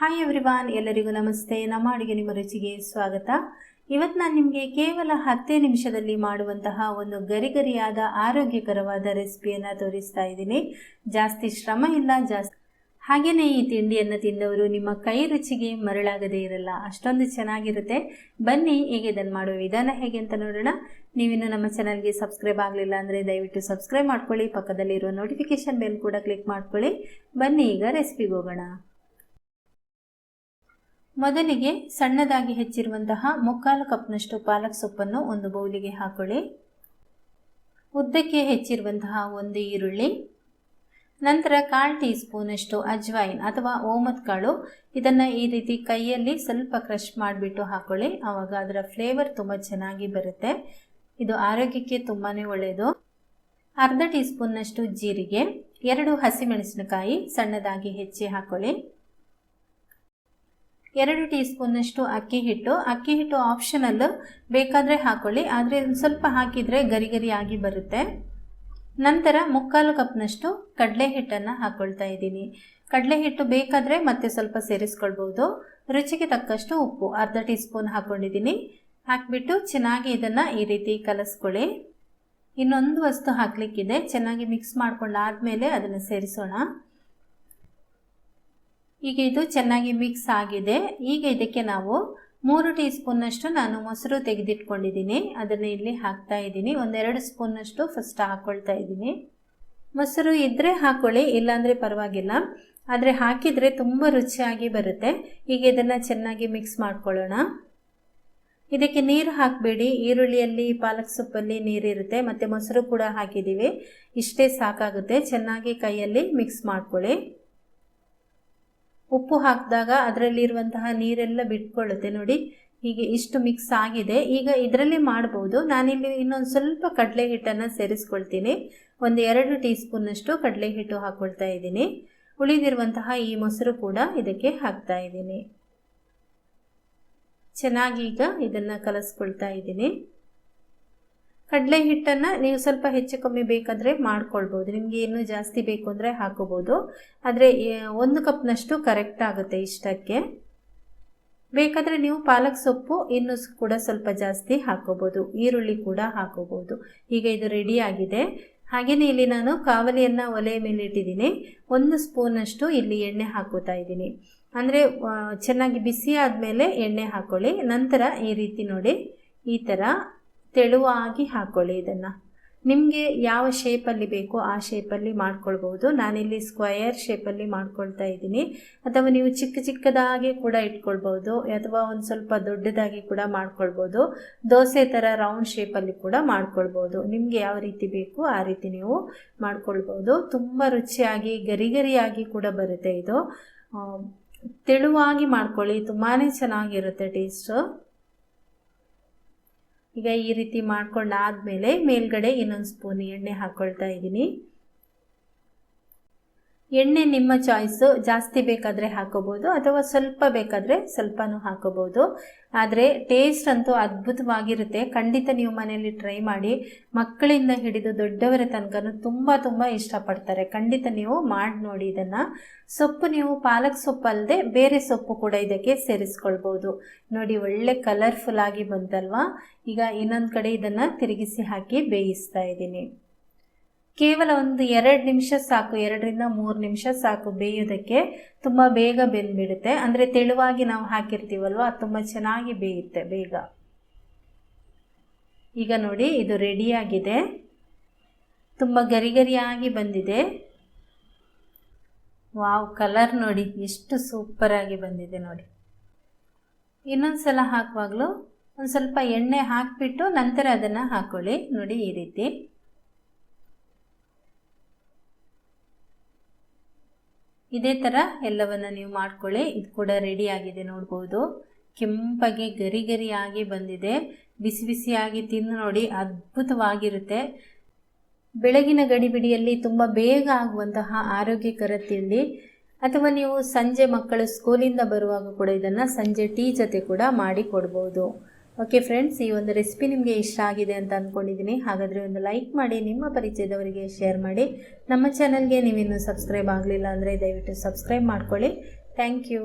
Hi everyone, ಎಲ್ಲರಿಗೂ ನಮಸ್ತೆ. ನಮ್ಮ ಅಡುಗೆ ನಿಮ್ಮ ರುಚಿಗೆ ಸ್ವಾಗತ. ಇವತ್ತು ನಾನು ನಿಮಗೆ ಕೇವಲ 10 ನಿಮಿಷದಲ್ಲಿ ಮಾಡುವಂತಹ ಒಂದು ಗರಿಗರಿಯಾದ ಆರೋಗ್ಯಕರವಾದ ರೆಸಿಪಿಯನ್ನು ತೋರಿಸ್ತಾ ಇದ್ದೀನಿ. ಜಾಸ್ತಿ ಶ್ರಮ ಇಲ್ಲ, ಹಾಗೆಯೇ ಈ ತಿಂಡಿಯನ್ನು ತಿಂದವರು ನಿಮ್ಮ ಕೈ ರುಚಿಗೆ ಮರಳಾಗದೇ ಇರಲ್ಲ, ಅಷ್ಟೊಂದು ಚೆನ್ನಾಗಿರುತ್ತೆ. ಬನ್ನಿ ಈಗ ಇದನ್ನು ಮಾಡುವ ವಿಧಾನ ಹೇಗೆ ಅಂತ ನೋಡೋಣ. ನೀವಿನ್ನು ನಮ್ಮ ಚಾನಲ್ಗೆ ಸಬ್ಸ್ಕ್ರೈಬ್ ಆಗಲಿಲ್ಲ ಅಂದರೆ ದಯವಿಟ್ಟು ಸಬ್ಸ್ಕ್ರೈಬ್ ಮಾಡ್ಕೊಳ್ಳಿ, ಪಕ್ಕದಲ್ಲಿರುವ ನೋಟಿಫಿಕೇಶನ್ ಬೆಲ್ ಕೂಡ ಕ್ಲಿಕ್ ಮಾಡ್ಕೊಳ್ಳಿ. ಬನ್ನಿ ಈಗ ರೆಸಿಪಿಗೆ ಹೋಗೋಣ. ಮೊದಲಿಗೆ ಸಣ್ಣದಾಗಿ ಹೆಚ್ಚಿರುವಂತಹ 3/4 ಕಪ್ನಷ್ಟು ಪಾಲಕ್ ಸೊಪ್ಪನ್ನು ಒಂದು ಬೌಲಿಗೆ ಹಾಕೊಳ್ಳಿ. ಉದ್ದಕ್ಕೆ ಹೆಚ್ಚಿರುವಂತಹ ಒಂದು ಈರುಳ್ಳಿ, ನಂತರ 1/4 ಟೀ ಸ್ಪೂನಷ್ಟು ಅಜ್ವೈನ್ ಅಥವಾ ಓಮತ್ ಕಾಳು, ಇದನ್ನು ಈ ರೀತಿ ಕೈಯಲ್ಲಿ ಸ್ವಲ್ಪ ಕ್ರಷ್ ಮಾಡಿಬಿಟ್ಟು ಹಾಕೊಳ್ಳಿ. ಆವಾಗ ಅದರ ಫ್ಲೇವರ್ ತುಂಬ ಚೆನ್ನಾಗಿ ಬರುತ್ತೆ. ಇದು ಆರೋಗ್ಯಕ್ಕೆ ತುಂಬಾ ಒಳ್ಳೆಯದು. 1/2 ಟೀ ಸ್ಪೂನ್ನಷ್ಟು ಜೀರಿಗೆ, 2 ಹಸಿಮೆಣಸಿನಕಾಯಿ ಸಣ್ಣದಾಗಿ ಹೆಚ್ಚಿ ಹಾಕೊಳ್ಳಿ. 2 ಟೀ ಸ್ಪೂನ್ನಷ್ಟು ಅಕ್ಕಿ ಹಿಟ್ಟು ಆಪ್ಷನಲ್, ಬೇಕಾದರೆ ಹಾಕೊಳ್ಳಿ, ಆದರೆ ಒಂದು ಸ್ವಲ್ಪ ಹಾಕಿದರೆ ಗರಿ ಗರಿಯಾಗಿ ಬರುತ್ತೆ. ನಂತರ 3/4 ಕಪ್ನಷ್ಟು ಕಡಲೆ ಹಿಟ್ಟನ್ನು ಹಾಕ್ಕೊಳ್ತಾ ಇದ್ದೀನಿ. ಕಡಲೆ ಹಿಟ್ಟು ಬೇಕಾದರೆ ಮತ್ತೆ ಸ್ವಲ್ಪ ಸೇರಿಸ್ಕೊಳ್ಬೋದು. ರುಚಿಗೆ ತಕ್ಕಷ್ಟು ಉಪ್ಪು 1/2 ಟೀ ಸ್ಪೂನ್ ಹಾಕ್ಕೊಂಡಿದ್ದೀನಿ. ಹಾಕಿಬಿಟ್ಟು ಚೆನ್ನಾಗಿ ಇದನ್ನು ಈ ರೀತಿ ಕಲಸ್ಕೊಳ್ಳಿ. ಇನ್ನೊಂದು ವಸ್ತು ಹಾಕಲಿಕ್ಕಿದೆ, ಚೆನ್ನಾಗಿ ಮಿಕ್ಸ್ ಮಾಡ್ಕೊಂಡಾದ್ಮೇಲೆ ಅದನ್ನು ಸೇರಿಸೋಣ. ಈಗ ಇದು ಚೆನ್ನಾಗಿ ಮಿಕ್ಸ್ ಆಗಿದೆ. ಈಗ ಇದಕ್ಕೆ ನಾವು 3 ಟೀ ಸ್ಪೂನ್ನಷ್ಟು ನಾನು ಮೊಸರು ತೆಗೆದಿಟ್ಕೊಂಡಿದ್ದೀನಿ, ಅದನ್ನು ಇಲ್ಲಿ ಹಾಕ್ತಾ ಇದ್ದೀನಿ. 1-2 ಸ್ಪೂನ್ನಷ್ಟು ಫಸ್ಟ್ ಹಾಕ್ಕೊಳ್ತಾ ಇದ್ದೀನಿ. ಮೊಸರು ಇದ್ದರೆ ಹಾಕ್ಕೊಳ್ಳಿ, ಇಲ್ಲಾಂದರೆ ಪರವಾಗಿಲ್ಲ, ಆದರೆ ಹಾಕಿದರೆ ತುಂಬ ರುಚಿಯಾಗಿ ಬರುತ್ತೆ. ಈಗ ಇದನ್ನು ಚೆನ್ನಾಗಿ ಮಿಕ್ಸ್ ಮಾಡ್ಕೊಳ್ಳೋಣ. ಇದಕ್ಕೆ ನೀರು ಹಾಕಬೇಡಿ, ಈರುಳ್ಳಿಯಲ್ಲಿ ಪಾಲಕ್ ಸೊಪ್ಪಲ್ಲಿ ನೀರಿರುತ್ತೆ, ಮತ್ತು ಮೊಸರು ಕೂಡ ಹಾಕಿದ್ದೀವಿ, ಇಷ್ಟೇ ಸಾಕಾಗುತ್ತೆ. ಚೆನ್ನಾಗಿ ಕೈಯಲ್ಲಿ ಮಿಕ್ಸ್ ಮಾಡ್ಕೊಳ್ಳಿ. ಉಪ್ಪು ಹಾಕಿದಾಗ ಅದರಲ್ಲಿರುವಂತಹ ನೀರೆಲ್ಲ ಬಿಟ್ಕೊಳ್ಳುತ್ತೆ ನೋಡಿ. ಹೀಗೆ ಇಷ್ಟು ಮಿಕ್ಸ್ ಆಗಿದೆ. ಈಗ ಇದರಲ್ಲಿ ಮಾಡ್ಬೋದು. ನಾನಿಲ್ಲಿ ಇನ್ನೊಂದು ಸ್ವಲ್ಪ ಕಡಲೆ ಹಿಟ್ಟನ್ನು ಸೇರಿಸ್ಕೊಳ್ತೀನಿ. 1-2 ಟೀ ಸ್ಪೂನ್ನಷ್ಟು ಕಡಲೆ ಹಿಟ್ಟು ಹಾಕ್ಕೊಳ್ತಾ ಇದ್ದೀನಿ. ಉಳಿದಿರುವಂತಹ ಈ ಮೊಸರು ಕೂಡ ಇದಕ್ಕೆ ಹಾಕ್ತಾ ಇದ್ದೀನಿ. ಚೆನ್ನಾಗಿ ಈಗ ಇದನ್ನು ಕಲಸ್ಕೊಳ್ತಾ ಇದ್ದೀನಿ. ಕಡಲೆ ಹಿಟ್ಟನ್ನು ನೀವು ಸ್ವಲ್ಪ ಹೆಚ್ಚು ಕಮ್ಮಿ ಬೇಕಾದರೆ ಮಾಡ್ಕೊಳ್ಬೋದು, ನಿಮಗೆ ಇನ್ನೂ ಜಾಸ್ತಿ ಬೇಕು ಅಂದರೆ ಹಾಕೋಬೋದು, ಆದರೆ 1 ಕಪ್ನಷ್ಟು ಕರೆಕ್ಟ್ ಆಗುತ್ತೆ ಇಷ್ಟಕ್ಕೆ. ಬೇಕಾದರೆ ನೀವು ಪಾಲಕ್ ಸೊಪ್ಪು ಇನ್ನೂ ಕೂಡ ಸ್ವಲ್ಪ ಜಾಸ್ತಿ ಹಾಕೋಬೋದು, ಈರುಳ್ಳಿ ಕೂಡ ಹಾಕೋಬೋದು. ಈಗ ಇದು ರೆಡಿ ಆಗಿದೆ. ಹಾಗೆಯೇ ಇಲ್ಲಿ ನಾನು ಕಾವಲಿಯನ್ನು ಒಲೆ ಮೇಲೆ ಇಟ್ಟಿದ್ದೀನಿ. 1 ಸ್ಪೂನಷ್ಟು ಇಲ್ಲಿ ಎಣ್ಣೆ ಹಾಕೋತಾ ಇದ್ದೀನಿ. ಅಂದರೆ ಚೆನ್ನಾಗಿ ಬಿಸಿ ಆದಮೇಲೆ ಎಣ್ಣೆ ಹಾಕ್ಕೊಳ್ಳಿ. ನಂತರ ಈ ರೀತಿ ನೋಡಿ, ಈ ಥರ ತೆಳುವಾಗಿ ಹಾಕ್ಕೊಳ್ಳಿ. ಇದನ್ನು ನಿಮಗೆ ಯಾವ ಶೇಪಲ್ಲಿ ಬೇಕೋ ಆ ಶೇಪಲ್ಲಿ ಮಾಡ್ಕೊಳ್ಬೋದು. ನಾನಿಲ್ಲಿ ಸ್ಕ್ವಯರ್ ಶೇಪಲ್ಲಿ ಮಾಡ್ಕೊಳ್ತಾ ಇದ್ದೀನಿ, ಅಥವಾ ನೀವು ಚಿಕ್ಕದಾಗಿ ಕೂಡ ಇಟ್ಕೊಳ್ಬೋದು, ಅಥವಾ ಒಂದು ಸ್ವಲ್ಪ ದೊಡ್ಡದಾಗಿ ಕೂಡ ಮಾಡ್ಕೊಳ್ಬೋದು. ದೋಸೆ ಥರ ರೌಂಡ್ ಶೇಪಲ್ಲಿ ಕೂಡ ಮಾಡ್ಕೊಳ್ಬೋದು. ನಿಮಗೆ ಯಾವ ರೀತಿ ಬೇಕು ಆ ರೀತಿ ನೀವು ಮಾಡ್ಕೊಳ್ಬೋದು. ತುಂಬ ರುಚಿಯಾಗಿ ಗರಿಗರಿಯಾಗಿ ಕೂಡ ಬರುತ್ತೆ. ಇದು ತೆಳುವಾಗಿ ಮಾಡ್ಕೊಳ್ಳಿ, ತುಂಬಾ ಚೆನ್ನಾಗಿರುತ್ತೆ ಟೇಸ್ಟು. ಈಗ ಈ ರೀತಿ ಮಾಡ್ಕೊಂಡಾದ್ಮೇಲೆ ಮೇಲ್ಗಡೆ ಇನ್ನೊಂದು ಸ್ಪೂನ್ ಎಣ್ಣೆ ಹಾಕ್ಕೊಳ್ತಾ ಇದ್ದೀನಿ. ಎಣ್ಣೆ ನಿಮ್ಮ ಚಾಯ್ಸು, ಜಾಸ್ತಿ ಬೇಕಾದರೆ ಹಾಕೋಬೋದು, ಅಥವಾ ಸ್ವಲ್ಪ ಬೇಕಾದರೆ ಸ್ವಲ್ಪನೂ ಹಾಕೋಬೋದು. ಆದರೆ ಟೇಸ್ಟ್ ಅಂತೂ ಅದ್ಭುತವಾಗಿರುತ್ತೆ. ಖಂಡಿತ ನೀವು ಮನೆಯಲ್ಲಿ ಟ್ರೈ ಮಾಡಿ. ಮಕ್ಕಳಿಂದ ಹಿಡಿದು ದೊಡ್ಡವರ ತನಕ ತುಂಬ ಇಷ್ಟಪಡ್ತಾರೆ. ಖಂಡಿತ ನೀವು ಮಾಡಿ ನೋಡಿ ಇದನ್ನು. ಸೊಪ್ಪು ನೀವು ಪಾಲಕ್ ಸೊಪ್ಪು ಅಲ್ಲದೆ ಬೇರೆ ಸೊಪ್ಪು ಕೂಡ ಇದಕ್ಕೆ ಸೇರಿಸ್ಕೊಳ್ಬೋದು. ನೋಡಿ, ಒಳ್ಳೆ ಕಲರ್ಫುಲ್ ಆಗಿ ಬಂತಲ್ವಾ. ಈಗ ಇನ್ನೊಂದು ಕಡೆ ಇದನ್ನು ತಿರುಗಿಸಿ ಹಾಕಿ ಬೇಯಿಸ್ತಾ ಇದ್ದೀನಿ. ಕೇವಲ 1-2 ನಿಮಿಷ ಸಾಕು, 2-3 ನಿಮಿಷ ಸಾಕು ಬೇಯೋದಕ್ಕೆ. ತುಂಬ ಬೇಗ ಬೆಂದ್ಬಿಡುತ್ತೆ, ಅಂದರೆ ತೆಳುವಾಗಿ ನಾವು ಹಾಕಿರ್ತೀವಲ್ವ, ಅದು ತುಂಬ ಚೆನ್ನಾಗಿ ಬೇಯುತ್ತೆ ಬೇಗ. ಈಗ ನೋಡಿ, ಇದು ರೆಡಿಯಾಗಿದೆ. ತುಂಬ ಗರಿಗರಿಯಾಗಿ ಬಂದಿದೆ. ವಾವ್, ಕಲರ್ ನೋಡಿ ಎಷ್ಟು ಸೂಪರಾಗಿ ಬಂದಿದೆ ನೋಡಿ. ಇನ್ನೊಂದು ಸಲ ಹಾಕುವಾಗಲೂ ಒಂದು ಸ್ವಲ್ಪ ಎಣ್ಣೆ ಹಾಕಿಬಿಟ್ಟು ನಂತರ ಅದನ್ನು ಹಾಕ್ಕೊಳ್ಳಿ. ನೋಡಿ, ಈ ರೀತಿ ಇದೇ ಥರ ಎಲ್ಲವನ್ನು ನೀವು ಮಾಡ್ಕೊಳ್ಳಿ. ಇದು ಕೂಡ ರೆಡಿ ಆಗಿದೆ ನೋಡ್ಬೋದು. ಕೆಂಪಗೆ ಗರಿಗರಿಯಾಗಿ ಬಂದಿದೆ. ಬಿಸಿ ಬಿಸಿಯಾಗಿ ತಿಂದು ನೋಡಿ, ಅದ್ಭುತವಾಗಿರುತ್ತೆ. ಬೆಳಗಿನ ಗಡಿಬಿಡಿಯಲ್ಲಿ ತುಂಬ ಬೇಗ ಆಗುವಂತಹ ಆರೋಗ್ಯಕರ ತಿಂಡಿ. ಅಥವಾ ನೀವು ಸಂಜೆ ಮಕ್ಕಳು ಸ್ಕೂಲಿಂದ ಬರುವಾಗ ಕೂಡ ಇದನ್ನು ಸಂಜೆ ಟೀ ಜೊತೆ ಕೂಡ ಮಾಡಿ ಕೊಡ್ಬೋದು. ಓಕೆ ಫ್ರೆಂಡ್ಸ್, ಈ ಒಂದು ರೆಸಿಪಿ ನಿಮಗೆ ಇಷ್ಟ ಆಗಿದೆ ಅಂತ ಅಂದ್ಕೊಂಡಿದ್ದೀನಿ. ಹಾಗಾದರೆ ಒಂದು ಲೈಕ್ ಮಾಡಿ, ನಿಮ್ಮ ಪರಿಚಯದವರಿಗೆ ಶೇರ್ ಮಾಡಿ. ನಮ್ಮ ಚಾನಲ್ಗೆ ನೀವಿನ್ನೂ ಸಬ್ಸ್ಕ್ರೈಬ್ ಆಗಲಿಲ್ಲ ಅಂದರೆ ದಯವಿಟ್ಟು ಸಬ್ಸ್ಕ್ರೈಬ್ ಮಾಡ್ಕೊಳ್ಳಿ. Thank you.